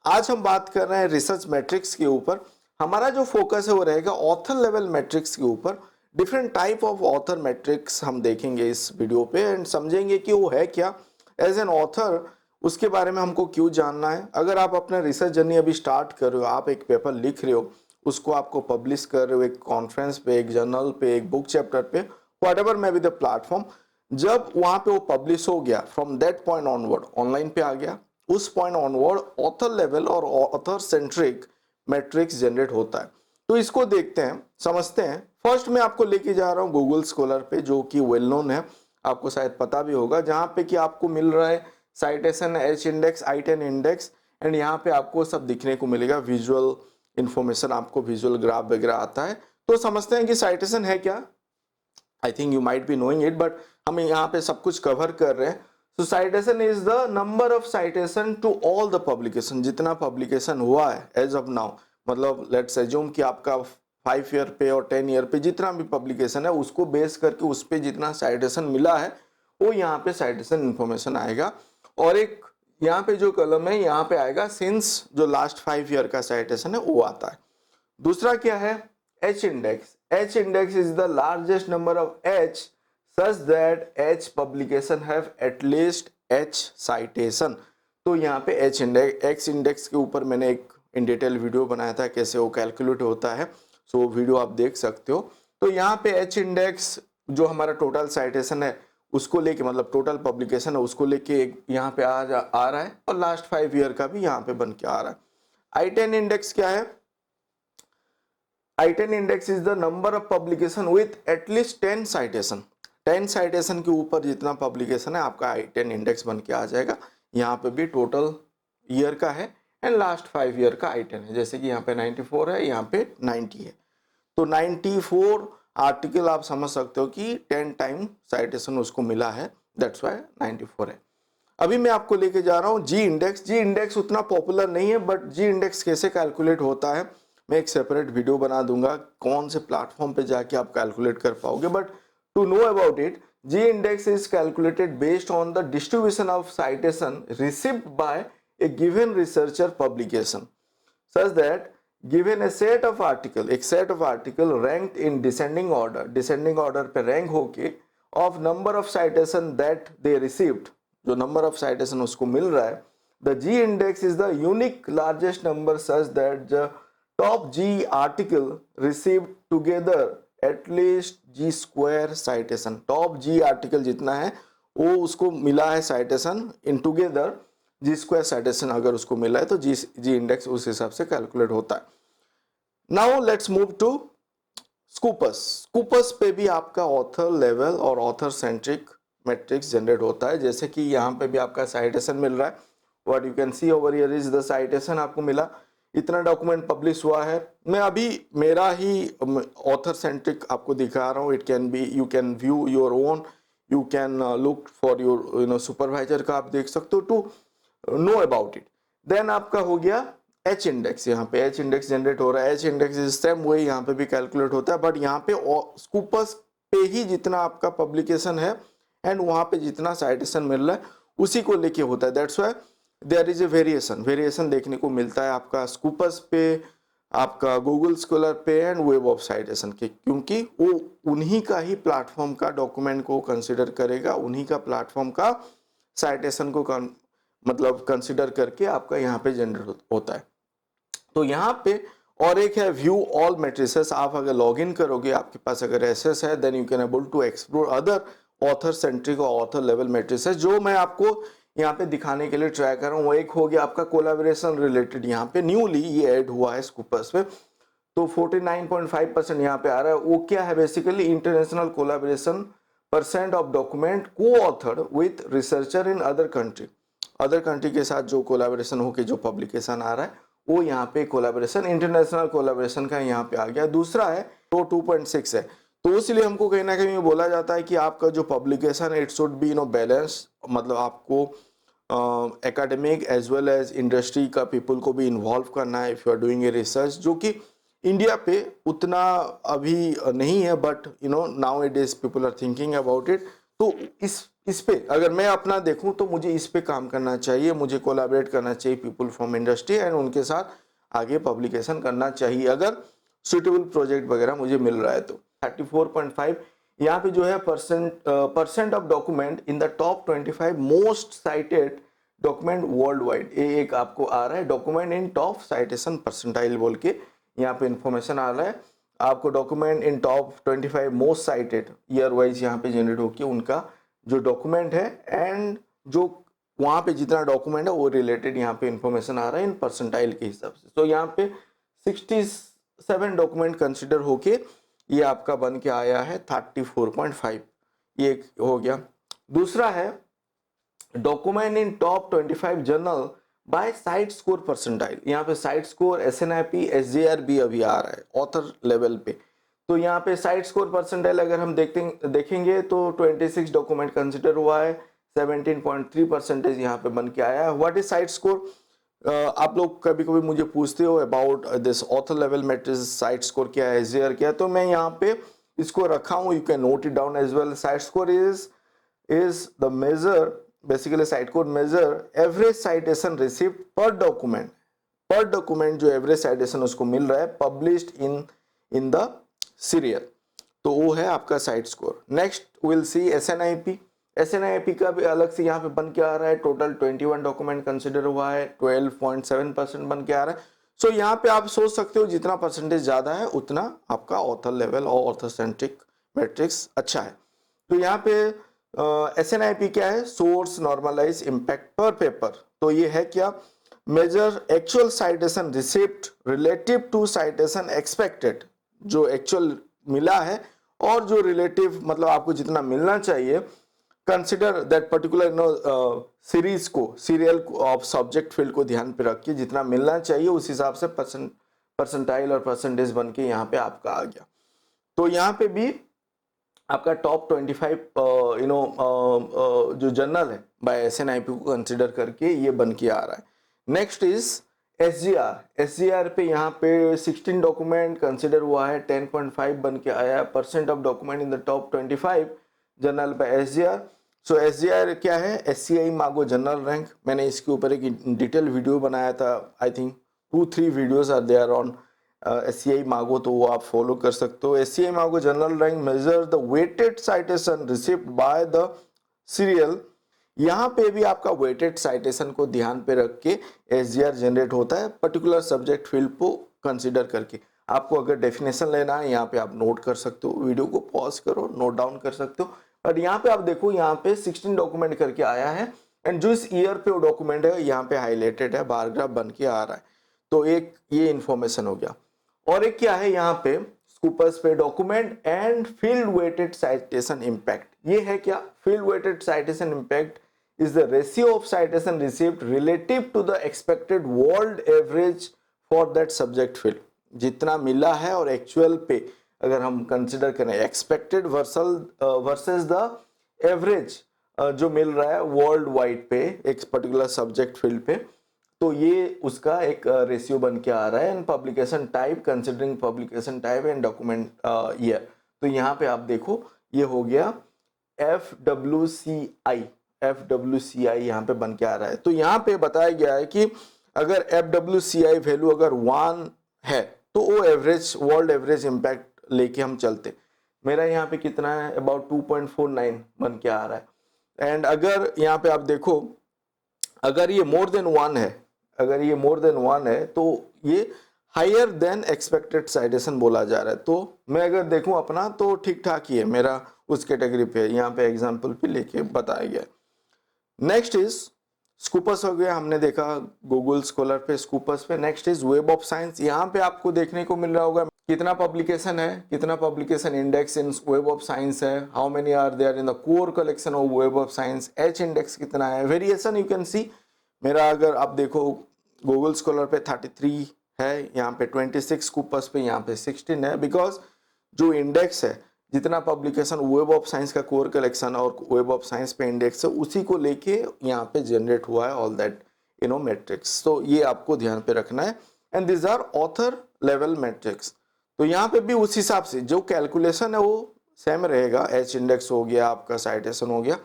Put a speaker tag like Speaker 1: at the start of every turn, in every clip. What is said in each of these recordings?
Speaker 1: आज हम बात कर रहे हैं रिसर्च मैट्रिक्स के ऊपर। हमारा जो फोकस है वो रहेगा ऑथर लेवल मैट्रिक्स के ऊपर। Different type of author matrix हम देखेंगे इस वीडियो पे एंड समझेंगे कि वो है क्या, एज एन ऑथर उसके बारे में हमको क्यों जानना है। अगर आप अपना रिसर्च जर्नी अभी स्टार्ट कर रहे हो, आप एक पेपर लिख रहे हो, उसको आपको पब्लिश कर रहे हो एक कॉन्फ्रेंस पे, एक जर्नल पे, एक बुक चैप्टर पे, what ever may be the platform, जब वहां पे वो पब्लिश हो गया, from that point onward online पे आ गया, उस पॉइंट ऑनवर्ड ऑथर लेवल और ऑथर सेंट्रिक मैट्रिक्स जनरेट होता है। तो इसको देखते हैं, समझते हैं। फर्स्ट मैं आपको लेके जा रहा हूँ गूगल स्कॉलर पे, जो कि वेल नोन है, आपको शायद पता भी होगा, जहां पे कि आपको मिल रहा है citation H index, I10 index, and यहाँ पे आपको सब दिखने को मिलेगा, विजुअल इंफॉर्मेशन, आपको विजुअल ग्राफ वगैरह आता है। तो समझते हैं कि साइटेशन है क्या। I think you might be knowing it, but हम यहाँ पे सब कुछ कवर कर रहे हैं। So citation is the number of citation to all the publication, जितना पब्लिकेशन हुआ है एज ऑफ नाउ, मतलब लेट्स एज्यूम कि आपका 5 ईयर पे और 10 ईयर पे जितना भी पब्लिकेशन है उसको बेस करके उस पे जितना साइटेशन मिला है वो यहाँ पे साइटेशन इंफॉर्मेशन आएगा। और एक यहाँ पे जो कॉलम है यहाँ पे आएगा सिंस, जो लास्ट 5 ईयर का साइटेशन है वो आता है। दूसरा क्या है, H index. H index is the largest number of H such that H publication have at least H citation। तो यहाँ पे H इंडेक्स, X इंडेक्स के ऊपर मैंने एक इन डिटेल वीडियो बनाया था कैसे वो कैलकुलेट होता है, सो वीडियो आप देख सकते हो। तो यहाँ पे H इंडेक्स जो हमारा टोटल साइटेशन है उसको लेके, मतलब टोटल पब्लिकेशन है उसको लेके यहाँ पे आ रहा है, और लास्ट 5 ईयर का भी यहाँ पे बन के आ रहा है। I10 इंडेक्स क्या है, I10 index is the number of publication with at least 10 citation. 10 citation के ऊपर जितना पब्लिकेशन है आपका I10 इंडेक्स बन के आ जाएगा। यहाँ पे भी टोटल ईयर का है एंड लास्ट 5 ईयर का I10 है, जैसे कि यहाँ पे 94 है, यहाँ पे 90 है। तो 94 आर्टिकल आप समझ सकते हो कि 10 टाइम साइटेशन उसको मिला है, दैट्स व्हाई 94 है। अभी मैं आपको लेके जा रहा हूँ जी इंडेक्स। जी इंडेक्स उतना पॉपुलर नहीं है, बट जी इंडेक्स कैसे कैलकुलेट होता है मैं एक सेपरेट वीडियो बना दूंगा, कौन से प्लेटफॉर्म पे जाके आप कैलकुलेट कर पाओगे। But to know about it, G index is calculated based on the distribution of citation received by a given researcher publication, such that given a set of article, एक set of article ranked in descending order पे rank होके of number of citation that they received, जो number of citation उसको मिल रहा है, the G index is the unique largest number such that the top G article received together at least G square citation। top G article जितना है वो उसको मिला है citation in together G square citation अगर उसको मिला है तो जी इंडेक्स उस हिसाब से कैलकुलेट होता है। Now let's move to Scopus. Scopus पे भी आपका ऑथर लेवल और ऑथर सेंट्रिक मैट्रिक्स जनरेट होता है, जैसे कि यहाँ पे भी आपका साइटेशन मिल रहा है। What you can see over here is the citation, आपको मिला, इतना डॉक्यूमेंट पब्लिश हुआ है। मैं अभी मेरा ही ऑथर सेंट्रिक आपको दिखा रहा हूँ। It can be, you can view your own, you can look for your supervisor का आप देख सकते हो to know about it. Then आपका हो गया H इंडेक्स। यहाँ पे H इंडेक्स जनरेट हो रहा है। H index is same way यहाँ पे भी कैलकुलेट होता है, बट यहाँ पे स्कूपस पे ही जितना आपका पब्लिकेशन है एंड वहाँ पे जितना साइटेशन मिल रहा है उसी को लेके होता है। That's why there is a variation देखने को मिलता है आपका स्कूपस पे, आपका गूगल स्कॉलर पे एंड वेब ऑफ साइटेशन के, क्योंकि वो उन्हीं का ही प्लेटफॉर्म का डॉक्यूमेंट को कंसिडर करेगा, उन्हीं का प्लेटफॉर्म का साइटेशन को मतलब कंसिडर करके आपका यहाँ पे जनरेट होता है। तो यहाँ पे और एक है व्यू ऑल मैट्रिसेस। आप अगर लॉगिन करोगे, आपके पास अगर एसेस है, then you can able to explore other author centric और ऑथर लेवल मैट्रिसेस। जो मैं आपको यहाँ पे दिखाने के लिए ट्राई कर रहा हूँ वो एक हो गया आपका कोलैबोरेशन रिलेटेड, यहाँ पे न्यूली ये ऐड हुआ है स्कूपस पे, तो 49.5% यहाँ पे आ रहा है। वो क्या है, basically international collaboration percent of document coauthored with researcher in other country. Other country के साथ जो कोलैबोरेशन होके जो पब्लिकेशन आ रहा है वो यहाँ पे कोलैबोरेशन, इंटरनेशनल कोलैबोरेशन का यहाँ पे आ गया। दूसरा है तो 2.6 है, तो इसलिए हमको कहीं ना कहीं बोला जाता है कि आपका जो पब्लिकेशन है इट शुड बी बैलेंस, मतलब आपको academic as well as industry का पीपल को भी इन्वॉल्व करना है if you are doing a research, जो कि इंडिया पे उतना अभी नहीं है, but now it is people are thinking about it. तो इस इस पे अगर मैं अपना देखूं तो मुझे इस पे काम करना चाहिए, मुझे कोलैबोरेट करना चाहिए पीपल फ्रॉम इंडस्ट्री एंड उनके साथ आगे पब्लिकेशन करना चाहिए अगर सुटेबल प्रोजेक्ट वगैरह मुझे मिल रहा है तो। 34.5 यहाँ पे जो है percent of document in the top 25 most cited document world wide, ये एक आपको आ रहा है document in top citation percentile बोल के यहाँ पे इंफॉर्मेशन आ रहा है आपको। Document in top 25 most cited year wise यहाँ पे जनरेट होकर उनका जो डॉक्यूमेंट है एंड जो वहाँ पे जितना डॉक्यूमेंट है वो रिलेटेड यहाँ पे इंफॉर्मेशन आ रहा है इन परसेंटाइल के हिसाब से। तो यहाँ पे 67 डॉक्यूमेंट कंसिडर होके ये आपका बन के आया है 34.5, ये एक हो गया। दूसरा है document in top 25 journal by cite score percentile. यहाँ पे साइट स्कोर SNIP SJR भी अभी आ रहा है ऑथर लेवल पे। तो यहाँ पे साइट स्कोर परसेंटाइल अगर हम देखेंगे तो 26 डॉक्यूमेंट कंसिडर हुआ है, 17.3% यहाँ पे बन के आया है। What is site score? आप लोग कभी कभी मुझे पूछते हो about this author level matrix, site score क्या है, SJR क्या है, तो मैं यहाँ पे इसको रखा हूँ, you can note it down as well. Cite score is the measure, basically cite score measure average citation received per document जो एवरेज साइटेशन उसको मिल रहा है पब्लिश्ड इन द सीरियल, तो वो है आपका site score. Next will see SNIP का भी अलग से यहाँ पे बन के आ रहा है। टोटल 21 डॉक्यूमेंट कंसिडर हुआ है, 12.7% बन के आ रहा है। सो यहाँ पे आप सोच सकते हो जितना परसेंटेज ज्यादा है उतना आपका ऑथर लेवल और ऑथर सेंट्रिक मैट्रिक्स अच्छा है। तो यहाँ पे SNIP क्या है? Source normalize impact per paper. तो ये है क्या? Measure actual citation receipt relative to citation expected, जो एक्चुअल मिला है और जो रिलेटिव मतलब आपको जितना मिलना चाहिए। Consider that particular serial of subject field को ध्यान पे रखिए, जितना मिलना चाहिए उस हिसाब से परसेंटाइल और परसेंटेज बन के यहाँ पे आपका आ गया। तो यहाँ पे भी आपका टॉप 25 जो जर्नल है बाय SNIP को कंसिडर करके ये बन के आ रहा है। नेक्स्ट इज SJR पे यहाँ पे 16 डॉक्यूमेंट कंसिडर हुआ है, 10.5 बन के आया। Percent of document in the top 25 journal by SJR। So SJR क्या है? SCI मागो जनरल रैंक। मैंने इसके ऊपर एक डिटेल वीडियो बनाया था, I think 2-3 videos are there on SCI मागो, तो वो आप फॉलो कर सकते हो। SCI मागो journal rank measure the weighted citation received by the serial. यहाँ पे भी आपका वेटेड साइटेशन को ध्यान पे रख के SJR जनरेट होता है पर्टिकुलर सब्जेक्ट फील्ड को कंसिडर करके। आपको अगर डेफिनेशन लेना है यहाँ पे आप नोट कर सकते हो, वीडियो को पॉज करो, नोट डाउन कर सकते हो। बट यहाँ पे आप देखो, यहाँ पे 16 डॉक्यूमेंट करके आया है एंड जो इस ईयर पे वो डॉक्यूमेंट है यहाँ पे हाईलाइटेड है, बार ग्राफ बन के आ रहा है। तो एक ये इंफॉर्मेशन हो गया। और एक क्या है यहाँ पे स्कूपर्स पे document and field weighted citation impact. ये है क्या? Field weighted citation impact is the ratio of citation received relative to the expected world average for that subject field। जितना मिला है और एक्चुअल पे अगर हम कंसिडर करें एक्सपेक्टेड वर्सेस द एवरेज जो मिल रहा है वर्ल्ड वाइड पे एक पर्टिकुलर सब्जेक्ट फील्ड पे, तो ये उसका एक रेशियो बन के आ रहा है। And publication type considering publication type and document year. तो यहाँ पे आप देखो ये हो गया FWCI यहाँ पे बन के आ रहा है। तो यहाँ पे बताया गया है कि अगर FWCI वैल्यू अगर 1 है तो वो एवरेज वर्ल्ड एवरेज इम्पैक्ट लेके हम चलते। मेरा यहाँ पे कितना है? अबाउट 2.49 बन के आ रहा है। एंड अगर यहाँ पे आप देखो अगर ये मोर देन 1 है, अगर ये मोर देन 1 है तो ये हायर देन एक्सपेक्टेड साइटेशन बोला जा रहा है। तो मैं अगर देखूं अपना तो ठीक ठाक ही है मेरा उस कैटेगरी पे, यहाँ पे एग्जाम्पल पे लेके बताया गया। नेक्स्ट इज स्कूपर्स हो गया, हमने देखा गूगल स्कॉलर पे, स्कूपर्स पे। Next is web of science. यहाँ पे आपको देखने को मिल रहा होगा कितना पब्लिकेशन है, कितना publication index in web of science है, how many are there in the core collection of web of science, H index कितना है, वेरिएशन यू कैन सी। मेरा अगर आप देखो गूगल स्कॉलर पे 33 है, यहाँ पे 26, स्कूपर्स पे यहाँ पे 16 है। बिकॉज जो इंडेक्स है, जितना पब्लिकेशन वेब ऑफ साइंस का कोर कलेक्शन और वेब ऑफ साइंस पे इंडेक्स है, उसी को लेके यहाँ पे जनरेट हुआ है ऑल दैट मैट्रिक्स। तो ये आपको ध्यान पे रखना है। And this are author level matrix. तो यहाँ पे भी उस हिसाब से जो कैलकुलेशन है वो सेम रहेगा। H इंडेक्स हो गया, आपका साइटेशन हो गया,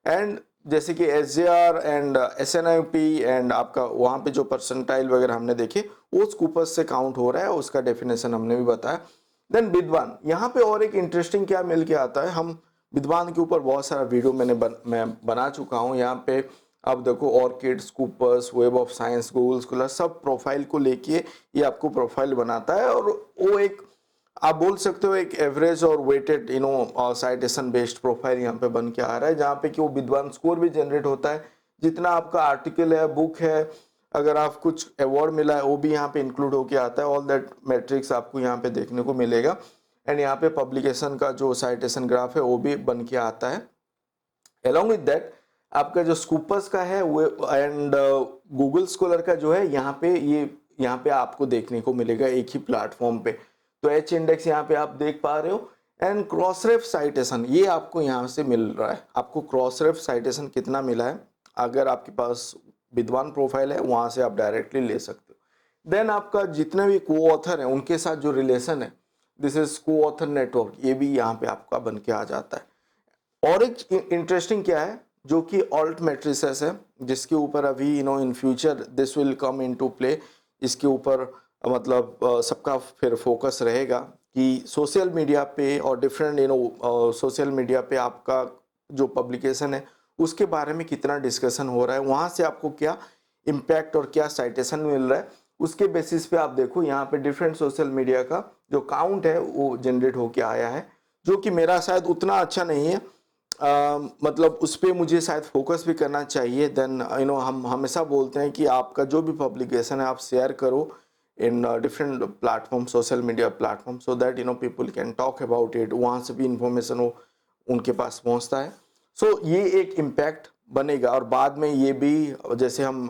Speaker 1: एंड जैसे कि SJR एंड SNIP एंड आपका वहाँ पे जो परसेंटाइल वगैरह हमने देखे वो स्कूपर्स से काउंट हो रहा है, उसका डेफिनेशन हमने भी बताया। देन विद्वान, यहाँ पे और एक इंटरेस्टिंग क्या मिल के आता है, हम विद्वान के ऊपर बहुत सारा वीडियो मैं बना चुका हूँ। यहाँ पे आप देखो ORCID, Scopus, web of science, Google Scholar, सब प्रोफाइल को लेके ये आपको प्रोफाइल बनाता है, और वो एक आप बोल सकते हो एक एवरेज और वेटेड साइटेशन बेस्ड प्रोफाइल यहाँ पे बन के आ रहा है, जहाँ पे कि वो विद्वान स्कोर भी जनरेट होता है। जितना आपका आर्टिकल है, बुक है, अगर आप कुछ अवार्ड मिला है वो भी यहाँ पे इंक्लूड होके आता है। ऑल दैट मैट्रिक्स आपको यहाँ पे देखने को मिलेगा। एंड यहाँ पे पब्लिकेशन का जो साइटेशन ग्राफ है वो भी बन के आता है। अलॉन्ग विद दैट आपका जो स्कूपर्स का है वो एंड गूगल स्कॉलर का जो है, यहाँ पे आपको देखने को मिलेगा एक ही प्लेटफॉर्म पे। तो एच इंडेक्स यहाँ पे आप देख पा रहे हो, एंड क्रॉस रेफ साइटेशन ये आपको यहाँ से मिल रहा है। आपको क्रॉस रेफ साइटेशन कितना मिला है, अगर आपके पास विद्वान प्रोफाइल है वहाँ से आप डायरेक्टली ले सकते हो। देन आपका जितने भी को ऑथर हैं उनके साथ जो रिलेशन है, दिस इज को ऑथर नेटवर्क, ये भी यहाँ पे आपका बन के आ जाता है। और एक इंटरेस्टिंग क्या है, जो कि ऑल्ट मैट्रिसेस है, जिसके ऊपर अभी in future this will come into play. इसके ऊपर मतलब सबका फिर फोकस रहेगा कि सोशल मीडिया पे और डिफरेंट सोशल मीडिया पे आपका जो पब्लिकेशन है उसके बारे में कितना डिस्कशन हो रहा है, वहाँ से आपको क्या इम्पैक्ट और क्या साइटेशन मिल रहा है, उसके बेसिस पे आप देखो यहाँ पे डिफरेंट सोशल मीडिया का जो काउंट है वो जनरेट होके आया है, जो कि मेरा शायद उतना अच्छा नहीं है। मतलब उस पर मुझे शायद फोकस भी करना चाहिए। देन हम हमेशा बोलते हैं कि आपका जो भी पब्लिकेशन है आप शेयर करो in different platform, social media platform, so that people can talk about it, वहाँ से भी इंफॉर्मेशन वो उनके पास पहुँचता है। सो ये एक इम्पैक्ट बनेगा। और बाद में ये भी जैसे हम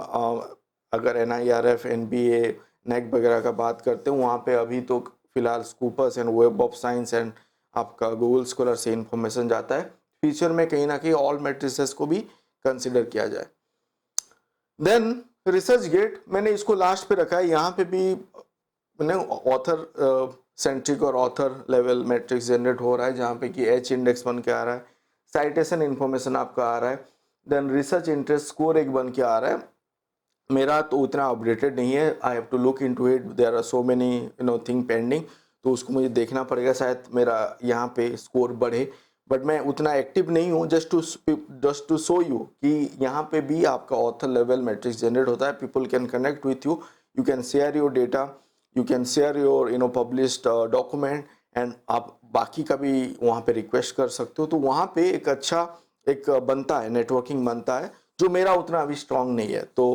Speaker 1: अगर NIRF, NBA, NEC वगैरह का बात करते हैं, वहाँ पे अभी तो फिलहाल Scopus and web of science and आपका गूगल स्कॉलर से इंफॉर्मेशन जाता है। फ्यूचर में कहीं ना कहीं ऑल मैट्रिसेस को भी कंसिडर किया जाए। देन रिसर्च गेट मैंने इसको लास्ट पे रखा है। यहाँ पे भी मैंने ऑथर सेंट्रिक और ऑथर लेवल मैट्रिक्स जनरेट हो रहा है, जहाँ पे कि H इंडेक्स बन के आ रहा है, साइटेशन इन्फॉर्मेशन आपका आ रहा है, देन रिसर्च इंटरेस्ट स्कोर एक बन के आ रहा है। मेरा तो उतना अपडेटेड नहीं है, I have to look into it, there are so many thing pending, तो उसको मुझे देखना पड़ेगा, शायद मेरा यहाँ पे स्कोर बढ़े। बट मैं उतना एक्टिव नहीं हूँ। जस्ट टू शो यू कि यहाँ पे भी आपका ऑथर लेवल मैट्रिक्स जनरेट होता है। People can connect with you, you can share your data, you can share your published document, and आप बाकी का भी वहाँ पे रिक्वेस्ट कर सकते हो। तो वहाँ पे एक अच्छा एक बनता है, नेटवर्किंग बनता है, जो मेरा उतना अभी स्ट्रांग नहीं है। तो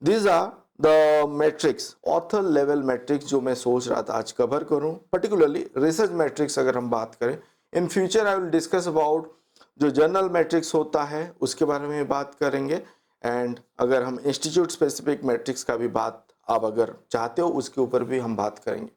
Speaker 1: these are the metrics, author level matrix जो मैं सोच रहा था आज कवर करूं, पर्टिकुलरली रिसर्च मैट्रिक्स अगर हम बात करें। In future I will discuss about जो जर्नल मैट्रिक्स होता है उसके बारे में बात करेंगे, एंड अगर हम इंस्टीट्यूट स्पेसिफिक मैट्रिक्स का भी बात आप अगर चाहते हो उसके ऊपर भी हम बात करेंगे।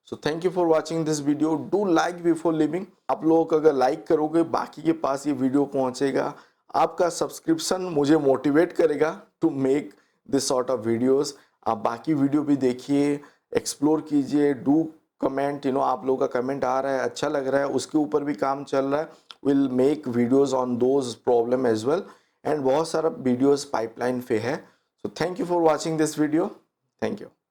Speaker 1: सो thank you for watching this video, do like before living. आप लोग अगर लाइक करोगे बाकी के पास ये वीडियो पहुंचेगा, आपका सब्सक्रिप्शन मुझे मोटिवेट करेगा to make this sort of videos. आप बाकी वीडियो भी देखिए, एक्सप्लोर कीजिए, डू कमेंट, आप लोगों का कमेंट आ रहा है, अच्छा लग रहा है, उसके ऊपर भी काम चल रहा है। Will make videos on those problem as well, and बहुत सारा वीडियोस पाइपलाइन पे है। So thank you for watching this video, thank you.